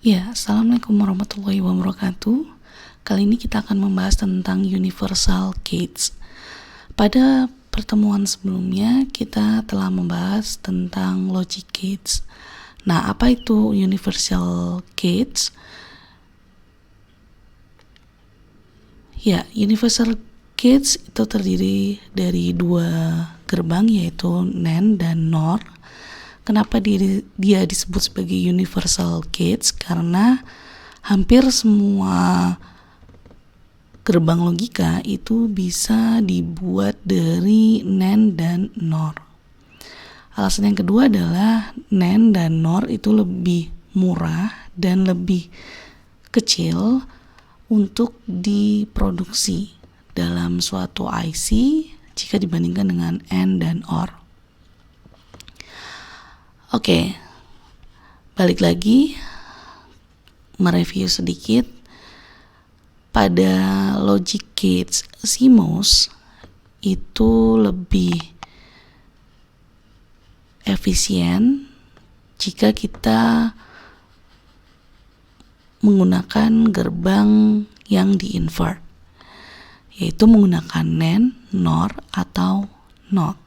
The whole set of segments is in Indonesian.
Ya, Assalamualaikum warahmatullahi wabarakatuh. Kali ini kita akan membahas tentang universal gates. Pada pertemuan sebelumnya, kita telah membahas tentang logic gates. Nah, apa itu universal gates? Ya, universal gates itu terdiri dari dua gerbang, yaitu NAND dan NOR. Kenapa dia disebut sebagai universal gates? Karena hampir semua gerbang logika itu bisa dibuat dari NAND dan NOR. Alasan yang kedua adalah NAND dan NOR itu lebih murah dan lebih kecil untuk diproduksi dalam suatu IC jika dibandingkan dengan AND dan OR. Oke, balik lagi mereview sedikit. Pada logic gates CMOS itu lebih efisien jika kita menggunakan gerbang yang di-invert, yaitu menggunakan NAND, NOR, atau NOT.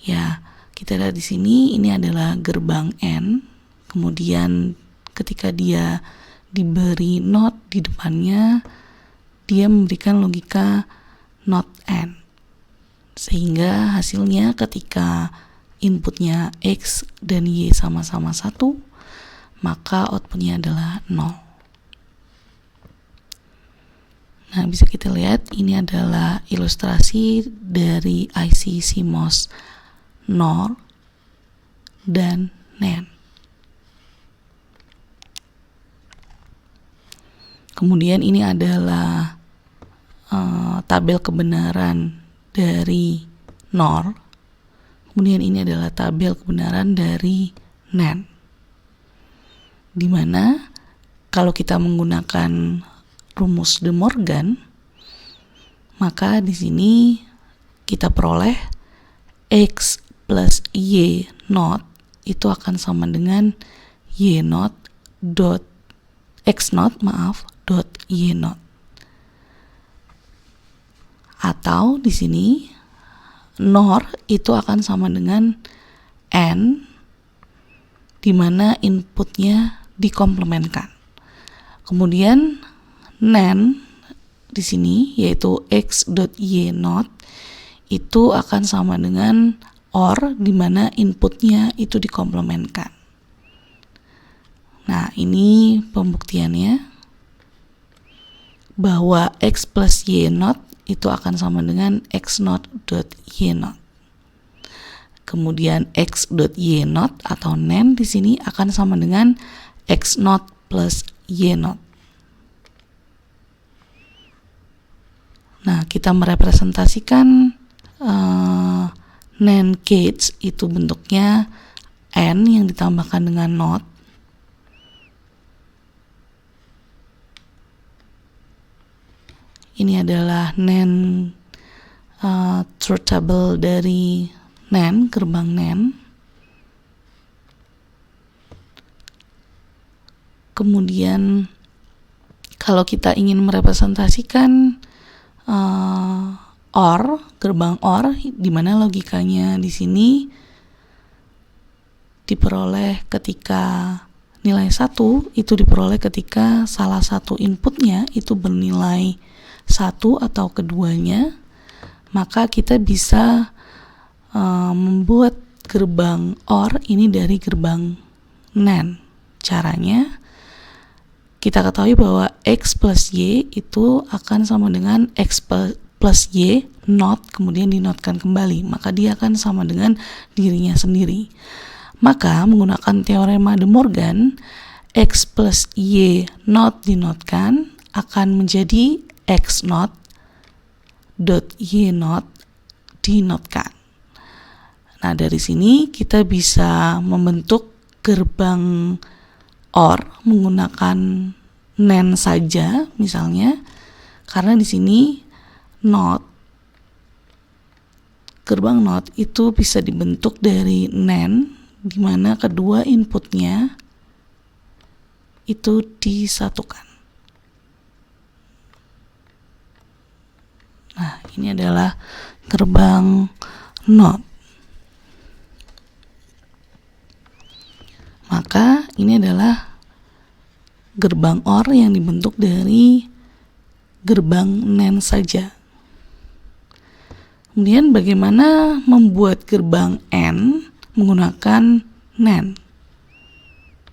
Ya, kita lihat di sini ini adalah gerbang N. Kemudian ketika dia diberi NOT di depannya, dia memberikan logika NOT N. Sehingga hasilnya ketika inputnya X dan Y sama-sama 1, maka outputnya adalah 0. Nah, bisa kita lihat ini adalah ilustrasi dari IC CMOS NOR dan NAND. Kemudian ini adalah tabel kebenaran dari NOR. Kemudian ini adalah tabel kebenaran dari NAND. Dimana kalau kita menggunakan rumus De Morgan, maka di sini kita peroleh X plus Y naught itu akan sama dengan Y naught dot X naught dot Y naught. Atau di sini NOR itu akan sama dengan N, di mana inputnya dikomplementkan. Kemudian NAND di sini yaitu X dot Y naught itu akan sama dengan OR, di mana inputnya itu dikomplementkan. Nah, ini pembuktiannya bahwa X plus Y naught itu akan sama dengan X naught dot Y naught. Kemudian X dot Y naught atau NAND di sini akan sama dengan X naught plus Y naught. Nah, kita merepresentasikan NAND gates itu bentuknya N yang ditambahkan dengan NOT. Ini adalah NAND truth table dari NAND, gerbang NAND. Kemudian kalau kita ingin merepresentasikan OR, gerbang OR, di mana logikanya di sini diperoleh ketika nilai 1 itu diperoleh ketika salah satu inputnya itu bernilai 1 atau keduanya, maka kita bisa membuat gerbang OR ini dari gerbang NAND. Caranya kita ketahui bahwa X plus Y itu akan sama dengan X plus Y not, kemudian dinotkan kembali, maka dia akan sama dengan dirinya sendiri. Maka menggunakan teorema De Morgan, X plus Y not dinotkan akan menjadi X not dot Y not dinotkan. Nah, dari sini kita bisa membentuk gerbang OR menggunakan NAND saja misalnya, karena di sini NOT, gerbang NOT itu bisa dibentuk dari NAND, di mana kedua inputnya itu disatukan. Nah, ini adalah gerbang NOT. Maka ini adalah gerbang OR yang dibentuk dari gerbang NAND saja. Kemudian bagaimana membuat gerbang AND menggunakan NAND?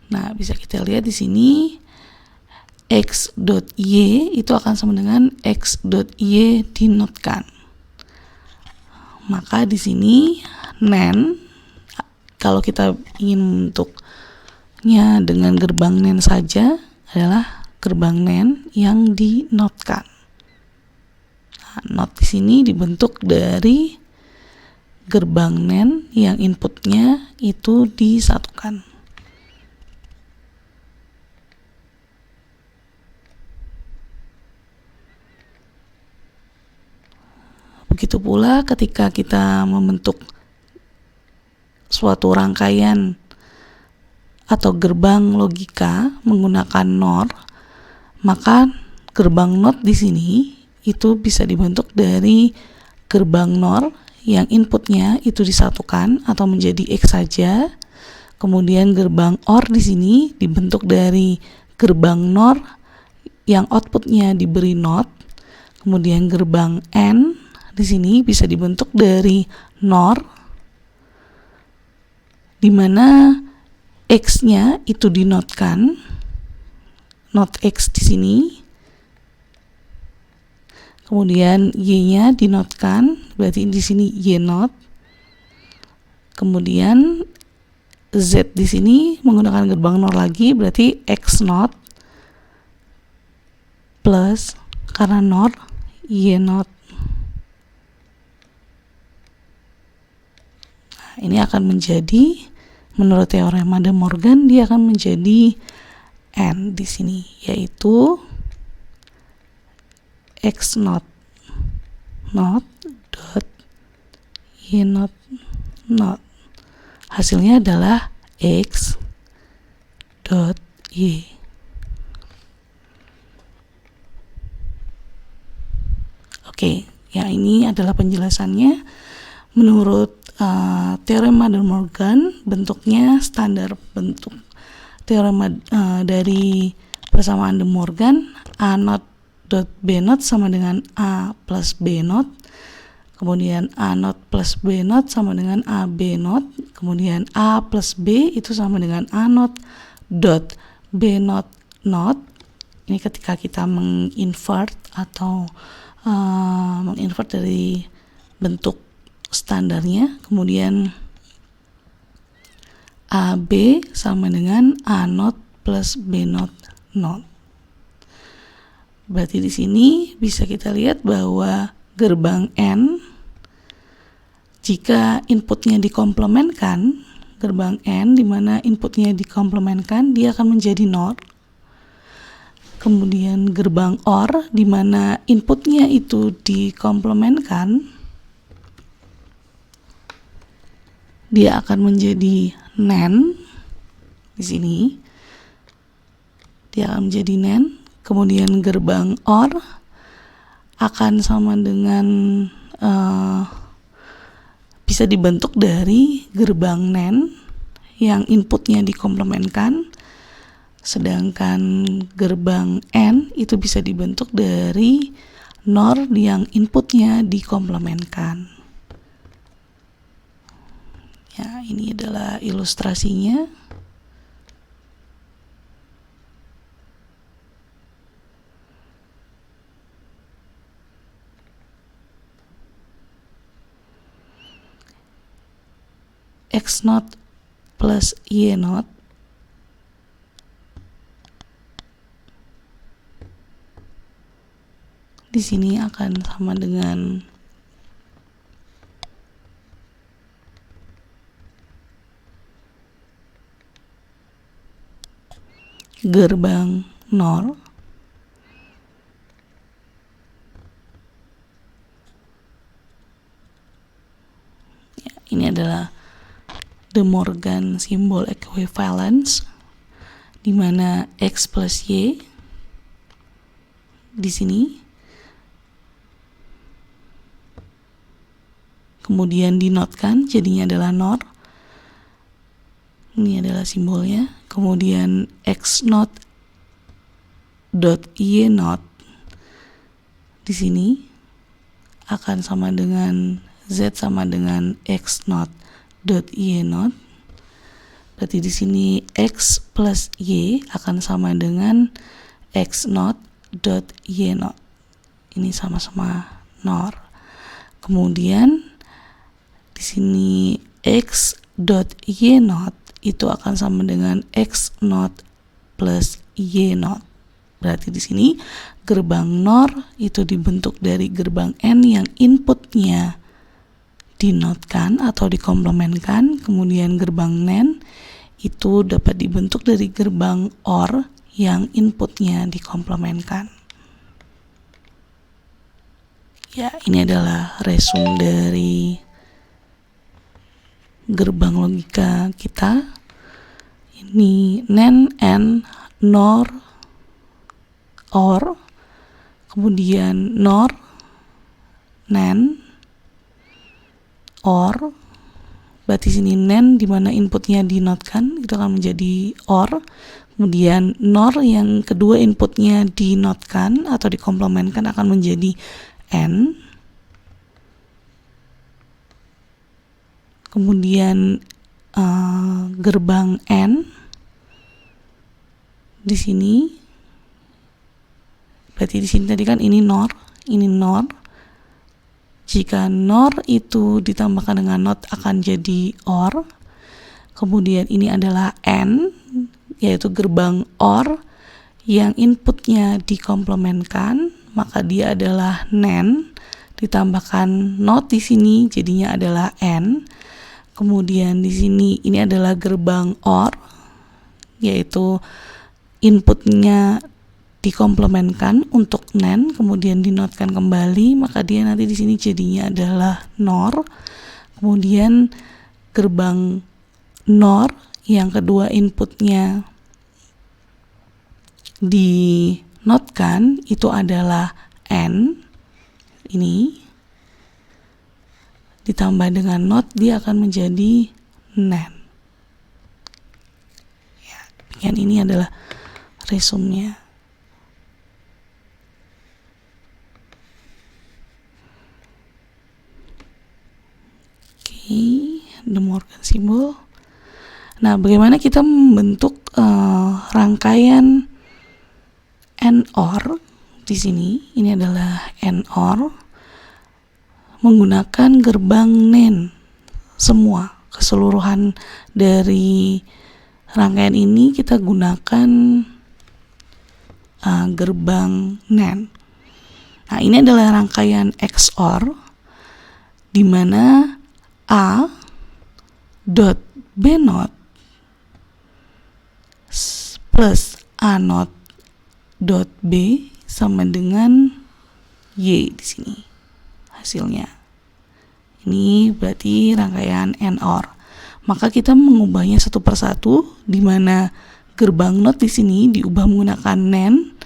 Nah, bisa kita lihat di sini X.Y itu akan sama dengan X.Y dinotkan. Maka di sini NAND, kalau kita ingin membentuknya dengan gerbang NAND saja, adalah gerbang NAND yang dinotkan. Nah, not di sini dibentuk dari gerbang NAND yang inputnya itu disatukan. Begitu pula ketika kita membentuk suatu rangkaian atau gerbang logika menggunakan NOR, maka gerbang NOT di sini itu bisa dibentuk dari gerbang NOR yang inputnya itu disatukan atau menjadi X saja. Kemudian gerbang OR di sini dibentuk dari gerbang NOR yang outputnya diberi NOT. Kemudian gerbang AND di sini bisa dibentuk dari NOR, di mana X-nya itu dinotkan, not X di sini. Kemudian Y-nya dinotkan, berarti di sini Y not. Kemudian Z di sini menggunakan gerbang NOR lagi, berarti X not plus karena NOR Y not. Ini akan menjadi, menurut teorema De Morgan, dia akan menjadi N di sini, yaitu X not dot Y not. Hasilnya adalah X dot Y. Oke, ya ini adalah penjelasannya. Menurut teorema De Morgan, bentuknya standar bentuk teorema dari persamaan De Morgan, A not dot B not sama dengan A plus B not, kemudian A not plus B not sama dengan A B not, kemudian A plus B itu sama dengan A not dot B not not. Ini ketika kita menginvert atau menginvert dari bentuk standarnya. Kemudian AB sama dengan A not plus B not not. Berarti di sini bisa kita lihat bahwa gerbang N, jika inputnya dikomplementkan, gerbang N di mana inputnya dikomplementkan, dia akan menjadi NOR. Kemudian gerbang OR di mana inputnya itu dikomplementkan, dia akan menjadi NAND di sini. Dia akan menjadi NAND. Kemudian gerbang OR akan sama dengan bisa dibentuk dari gerbang NAND yang inputnya dikomplementkan. Sedangkan gerbang N itu bisa dibentuk dari NOR yang inputnya dikomplementkan. Ya, ini adalah ilustrasinya. X not plus Y not di sini akan sama dengan gerbang NOR ya, ini adalah De Morgan simbol equivalence, di mana X plus Y di sini, kemudian dinotkan jadinya adalah NOR. Ini adalah simbolnya. Kemudian X not dot Y not di sini akan sama dengan Z sama dengan X not dot Y not. Berarti di sini X plus Y akan sama dengan X not dot Y not. Ini sama-sama NOR. Kemudian di sini X dot Y not itu akan sama dengan X not plus Y not. Berarti di sini gerbang NOR itu dibentuk dari gerbang N yang inputnya dinotkan atau dikomplementkan, kemudian gerbang NAND itu dapat dibentuk dari gerbang OR yang inputnya dikomplementkan. Ya, ini adalah resume dari gerbang logika kita. Ini NAND, AND, NOR, OR, kemudian NOR, NAND, OR. Berarti sini NAND di mana inputnya dinotkan itu akan menjadi OR. Kemudian NOR yang kedua inputnya dinotkan atau dikomplementkan akan menjadi AND. Kemudian gerbang AND di sini. Berarti di sini tadi kan ini NOR, ini NOR. Jika NOR itu ditambahkan dengan NOT akan jadi OR. Kemudian ini adalah AND, yaitu gerbang OR yang inputnya dikomplementkan, maka dia adalah NAND. Ditambahkan NOT di sini jadinya adalah AND. Kemudian di sini ini adalah gerbang OR, yaitu inputnya dikomplementkan untuk NAND, kemudian dinotkan kembali, maka dia nanti di sini jadinya adalah NOR. Kemudian gerbang NOR yang kedua inputnya dinotkan itu adalah AND. Ini ditambah dengan NOT dia akan menjadi NAND. Ya, demikian ini adalah resumenya. The Morgan symbol. Nah, bagaimana kita membentuk rangkaian NOR di sini? Ini adalah NOR menggunakan gerbang NAND. Semua keseluruhan dari rangkaian ini kita gunakan gerbang NAND. Nah, ini adalah rangkaian XOR di mana A dot B not plus A not dot B sama dengan Y di sini hasilnya. Ini berarti rangkaian NOR. Maka kita mengubahnya satu persatu, di mana gerbang NOT di sini diubah menggunakan NAND.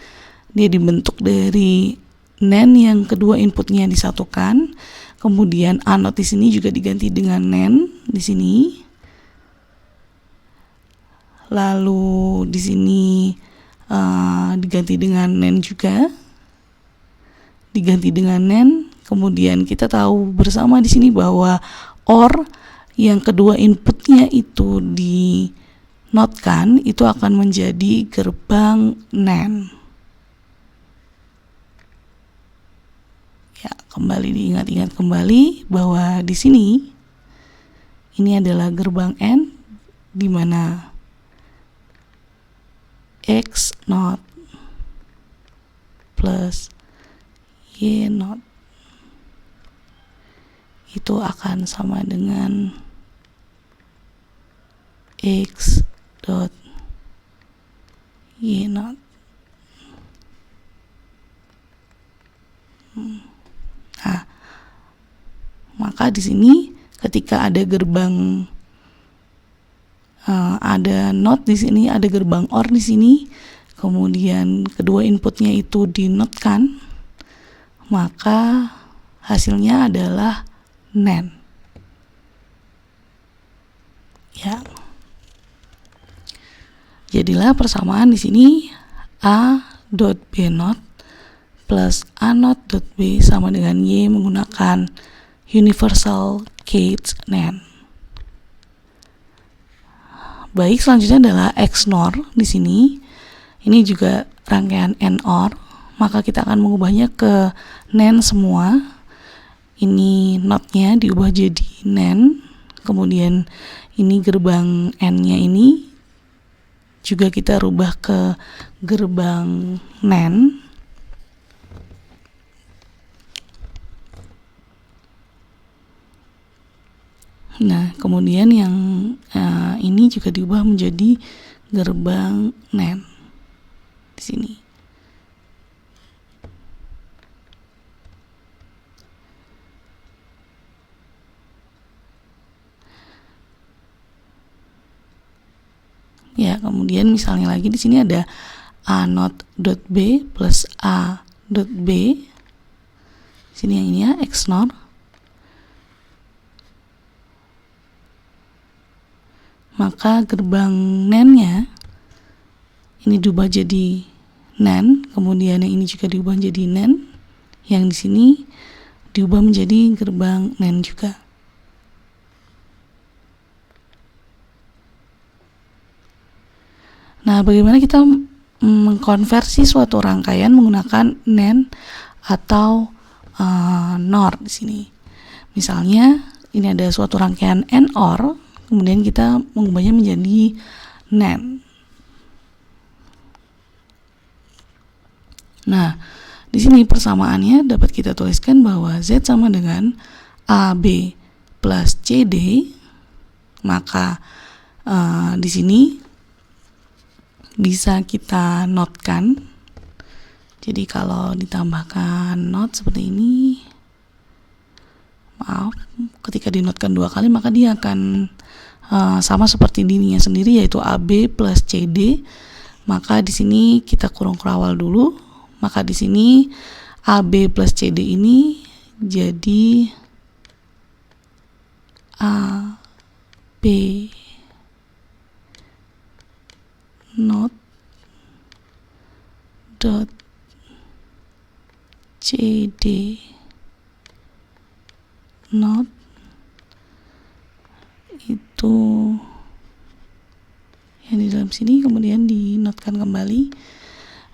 Dia dibentuk dari NAND yang kedua inputnya disatukan. Kemudian A not di sini juga diganti dengan NAND di sini. Lalu di sini diganti dengan NAND juga. Diganti dengan NAND. Kemudian kita tahu bersama di sini bahwa OR yang kedua inputnya itu dinotkan itu akan menjadi gerbang NAND. Ya, kembali diingat-ingat kembali bahwa di sini ini adalah gerbang N di mana X not plus Y not itu akan sama dengan X dot Y not. Nah, maka di sini ketika ada gerbang ada not di sini, ada gerbang OR di sini, kemudian kedua inputnya itu dinotkan, maka hasilnya adalah NaN. Ya. Jadilah persamaan di sini A.B0 plus A0.B sama dengan Y menggunakan universal case NaN. Baik, selanjutnya adalah XNOR di sini. Ini juga rangkaian AND/OR, maka kita akan mengubahnya ke NaN semua. Ini NOT-nya diubah jadi NaN, kemudian ini gerbang N-nya ini juga kita rubah ke gerbang NaN. Nah, kemudian yang ini juga diubah menjadi gerbang NaN di sini. Ya, kemudian misalnya lagi di sini ada A0.B plus A.B. Sini yang ini ya, XNOR. Maka gerbang NaN-nya ini diubah jadi NaN, kemudian yang ini juga diubah jadi NaN, yang di sini diubah menjadi gerbang NaN juga. Nah, bagaimana kita mengkonversi suatu rangkaian menggunakan NaN atau NOR di sini? Misalnya ini ada suatu rangkaian AND/OR, kemudian kita mengubahnya menjadi NaN. Nah, di sini persamaannya dapat kita tuliskan bahwa Z sama dengan AB plus CD. Maka di sini bisa kita notkan. Jadi kalau ditambahkan not seperti ini, maaf, ketika dinotkan 2 kali maka dia akan sama seperti dirinya sendiri, yaitu AB plus CD. Maka di sini kita kurung kerawal dulu. Maka di sini AB plus CD ini jadi AB not dot CD not itu yang di dalam sini, kemudian dinotkan kembali.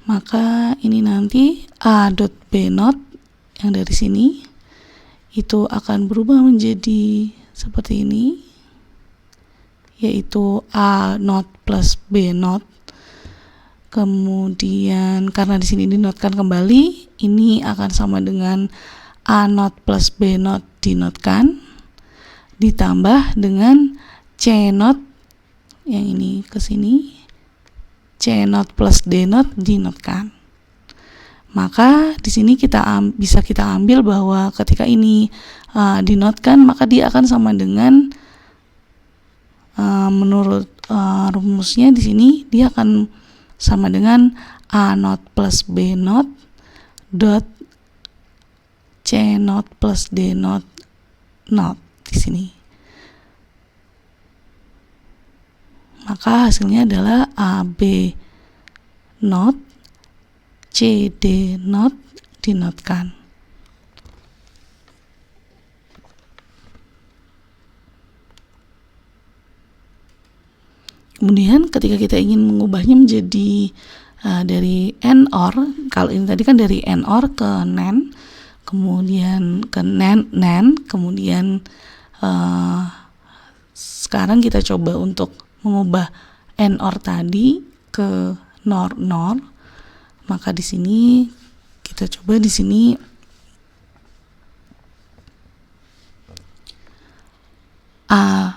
Maka ini nanti A.B not yang dari sini itu akan berubah menjadi seperti ini, yaitu A not plus B not. Kemudian karena di sini dinotkan kembali, ini akan sama dengan A not plus B not dinotkan ditambah dengan C not yang ini ke sini, C not plus D not dinotkan. Maka di sini bisa kita ambil bahwa ketika ini dinotkan, maka dia akan sama dengan menurut rumusnya di sini dia akan sama dengan A not plus B not dot C not plus D not di sini. Maka hasilnya adalah AB not CD not dinotkan. Kemudian ketika kita ingin mengubahnya menjadi dari AND/OR, kalau ini tadi kan dari AND/OR ke NaN, kemudian ke NaN, kemudian sekarang kita coba untuk mengubah AND/OR tadi ke NOR. Maka di sini kita coba di sini A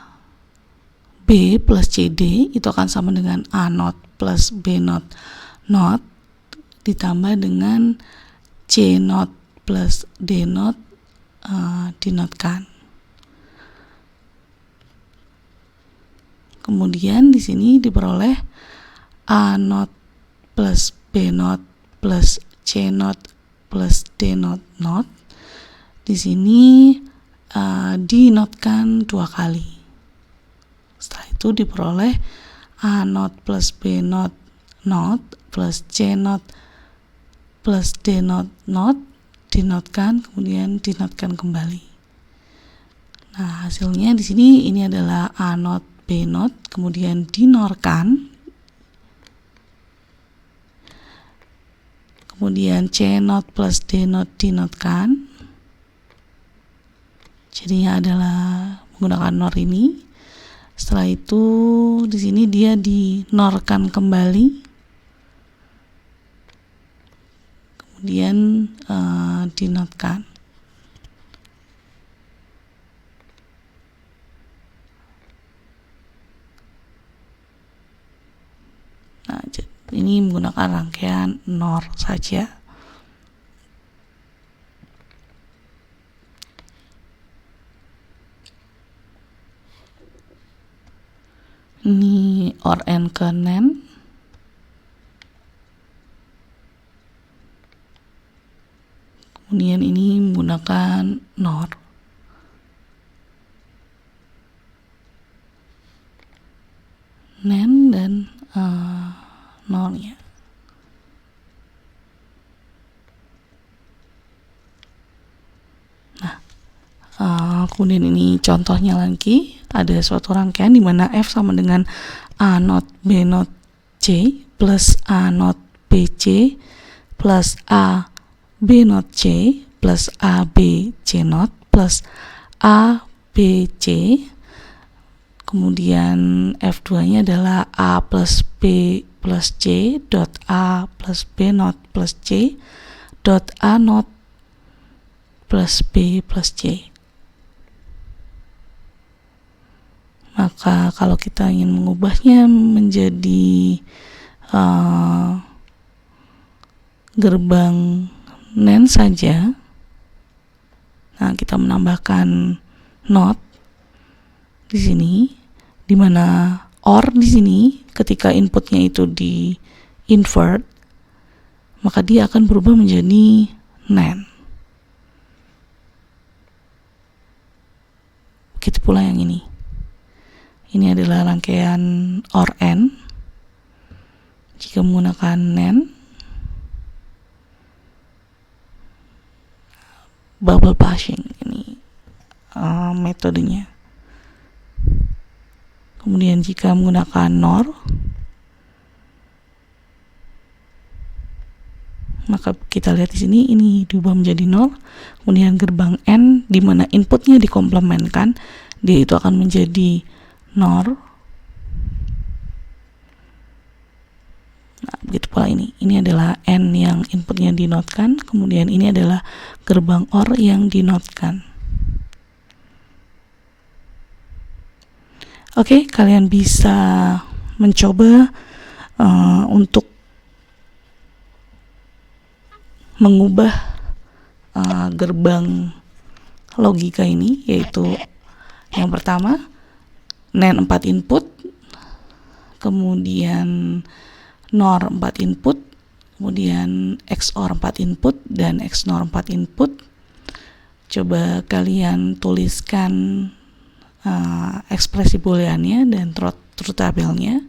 B plus CD itu akan sama dengan A not plus B not ditambah dengan C not plus D not dinotkan. Kemudian di sini diperoleh A not plus B not plus C not plus D not not. Di sini dinotkan 2 kali. Setelah itu diperoleh A not plus B not not plus C not plus D not not, dinotkan, kemudian dinotkan kembali. Nah, hasilnya di sini ini adalah A not B not, kemudian dinorkan, kemudian C not plus D not dinotkan. Jadinya adalah menggunakan NOR ini. Setelah itu di sini dia dinorkan kembali, kemudian dinotkan. Nah, ini menggunakan rangkaian NOR saja. Ini OR AND ke NAND. Kemudian ini menggunakan NOR. NAND dan NOR-nya. Kemudian ini contohnya lagi, ada suatu rangkaian di mana F sama dengan A not B not C plus A not B C plus A B not C plus A B C not plus A B C. Kemudian F2-nya adalah A plus B plus C dot A plus B not plus C dot A not plus B plus C. Maka kalau kita ingin mengubahnya menjadi gerbang NAND saja, nah kita menambahkan NOT di sini, di mana OR di sini ketika inputnya itu di invert, maka dia akan berubah menjadi NAND. Begitu pula yang ini. Ini adalah rangkaian OR AND. Jika menggunakan NAND, bubble passing ini metodenya. Kemudian jika menggunakan NOR, maka kita lihat di sini ini diubah menjadi 0. Kemudian gerbang AND di mana inputnya dikomplementkan, dia itu akan menjadi NOR. Nah, begitu pula ini. Ini adalah AND yang inputnya dinotkan, kemudian ini adalah gerbang OR yang dinotkan. Oke, kalian bisa mencoba untuk mengubah gerbang logika ini, yaitu yang pertama NAND 4 input, kemudian NOR 4 input, kemudian XOR 4 input, dan XNOR 4 input. Coba kalian tuliskan ekspresi booleannya dan truth tabelnya.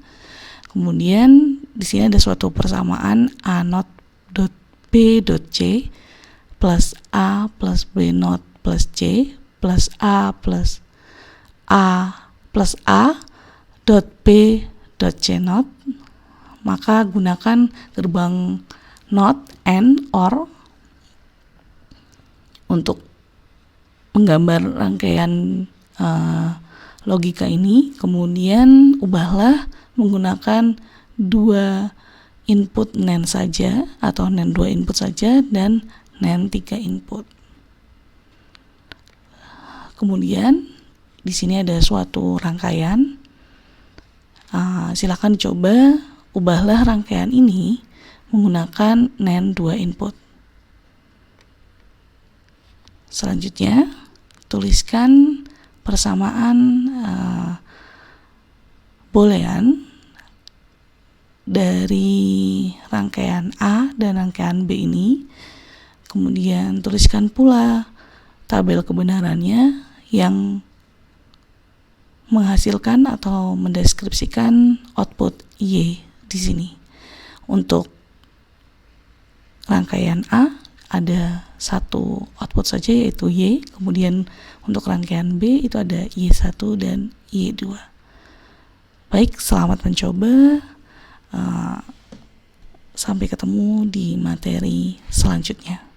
Kemudian di sini ada suatu persamaan A not dot B dot C plus A plus B not plus C plus A plus A dot B dot C not. Maka gunakan gerbang NOT, AND, OR untuk menggambar rangkaian logika ini. Kemudian ubahlah menggunakan 2 input NAND saja atau NAND 2 input saja dan NAND 3 input. Kemudian di sini ada suatu rangkaian. Silakan dicoba, ubahlah rangkaian ini menggunakan NAND 2 input. Selanjutnya, tuliskan persamaan boolean dari rangkaian A dan rangkaian B ini, kemudian tuliskan pula tabel kebenarannya yang menghasilkan atau mendeskripsikan output Y di sini. Untuk rangkaian A ada satu output saja yaitu Y, kemudian untuk rangkaian B itu ada Y1 dan Y2. Baik, selamat mencoba. Sampai ketemu di materi selanjutnya.